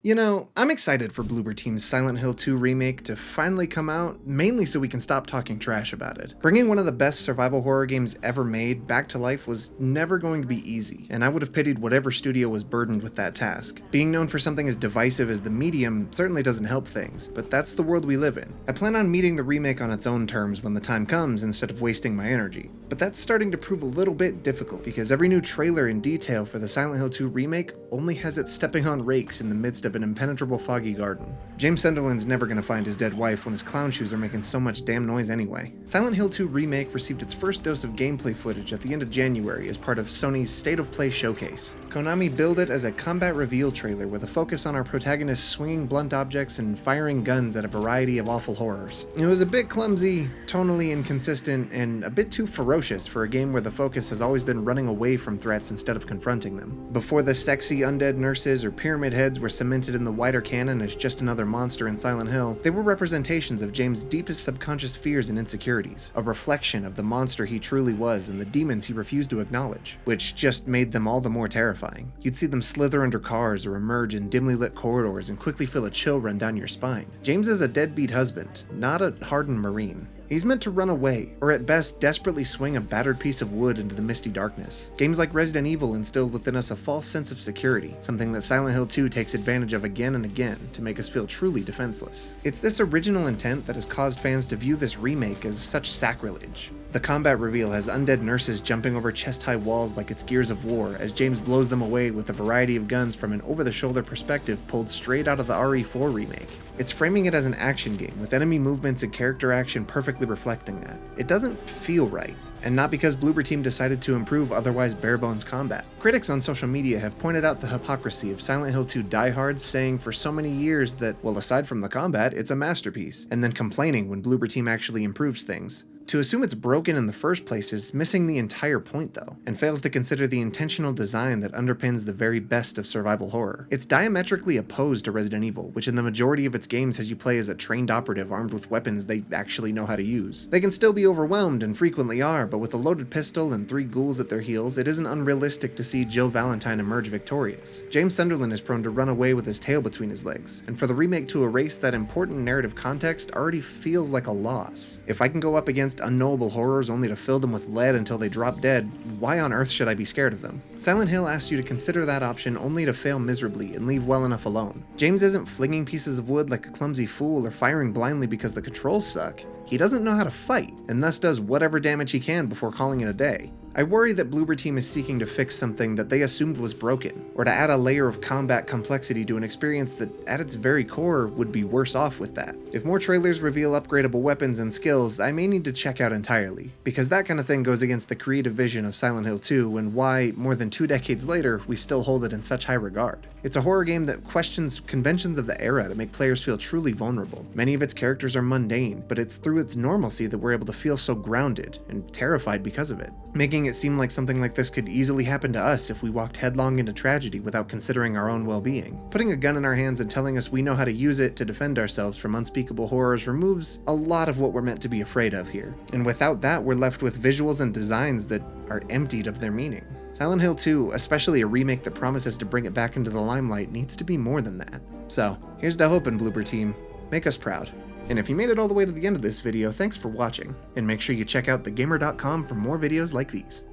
You know, I'm excited for Bloober Team's Silent Hill 2 remake to finally come out, mainly so we can stop talking trash about it. Bringing one of the best survival horror games ever made back to life was never going to be easy, and I would have pitied whatever studio was burdened with that task. Being known for something as divisive as the medium certainly doesn't help things, but that's the world we live in. I plan on meeting the remake on its own terms when the time comes instead of wasting my energy, but that's starting to prove a little bit difficult because every new trailer and detail for the Silent Hill 2 remake only has it stepping on rakes in the midst of an impenetrable foggy garden. James Sunderland's never gonna find his dead wife when his clown shoes are making so much damn noise anyway. Silent Hill 2 Remake received its first dose of gameplay footage at the end of January as part of Sony's State of Play showcase. Konami billed it as a combat reveal trailer with a focus on our protagonists swinging blunt objects and firing guns at a variety of awful horrors. It was a bit clumsy, tonally inconsistent, and a bit too ferocious for a game where the focus has always been running away from threats instead of confronting them. Before the sexy undead nurses or pyramid heads were cemented in the wider canon as just another monster in Silent Hill, they were representations of James' deepest subconscious fears and insecurities, a reflection of the monster he truly was and the demons he refused to acknowledge, which just made them all the more terrifying. You'd see them slither under cars or emerge in dimly lit corridors and quickly feel a chill run down your spine. James is a deadbeat husband, not a hardened Marine. He's meant to run away, or at best desperately swing a battered piece of wood into the misty darkness. Games like Resident Evil instilled within us a false sense of security, something that Silent Hill 2 takes advantage of again and again to make us feel truly defenseless. It's this original intent that has caused fans to view this remake as such sacrilege. The combat reveal has undead nurses jumping over chest-high walls like it's Gears of War as James blows them away with a variety of guns from an over-the-shoulder perspective pulled straight out of the RE4 remake. It's framing it as an action game, with enemy movements and character action perfectly reflecting that. It doesn't feel right, and not because Bloober Team decided to improve otherwise bare-bones combat. Critics on social media have pointed out the hypocrisy of Silent Hill 2 diehards saying for so many years that, well, aside from the combat, it's a masterpiece, and then complaining when Bloober Team actually improves things. To assume it's broken in the first place is missing the entire point though, and fails to consider the intentional design that underpins the very best of survival horror. It's diametrically opposed to Resident Evil, which in the majority of its games has you play as a trained operative armed with weapons they actually know how to use. They can still be overwhelmed and frequently are, but with a loaded pistol and 3 ghouls at their heels, it isn't unrealistic to see Jill Valentine emerge victorious. James Sunderland is prone to run away with his tail between his legs, and for the remake to erase that important narrative context already feels like a loss. If I can go up against unknowable horrors only to fill them with lead until they drop dead, why on earth should I be scared of them? Silent Hill asks you to consider that option only to fail miserably and leave well enough alone. James isn't flinging pieces of wood like a clumsy fool or firing blindly because the controls suck. He doesn't know how to fight, and thus does whatever damage he can before calling it a day. I worry that Bloober Team is seeking to fix something that they assumed was broken, or to add a layer of combat complexity to an experience that, at its very core, would be worse off with that. If more trailers reveal upgradable weapons and skills, I may need to check out entirely, because that kind of thing goes against the creative vision of Silent Hill 2 and why, more than 2 decades later, we still hold it in such high regard. It's a horror game that questions conventions of the era to make players feel truly vulnerable. Many of its characters are mundane, but it's through its normalcy that we're able to feel so grounded and terrified because of it, making it seem like something like this could easily happen to us if we walked headlong into tragedy without considering our own well-being. Putting a gun in our hands and telling us we know how to use it to defend ourselves from unspeakable horrors removes a lot of what we're meant to be afraid of here. And without that, we're left with visuals and designs that are emptied of their meaning. Silent Hill 2, especially a remake that promises to bring it back into the limelight, needs to be more than that. So, here's to hoping, Bloober Team. Make us proud. And if you made it all the way to the end of this video, thanks for watching, and make sure you check out thegamer.com for more videos like these.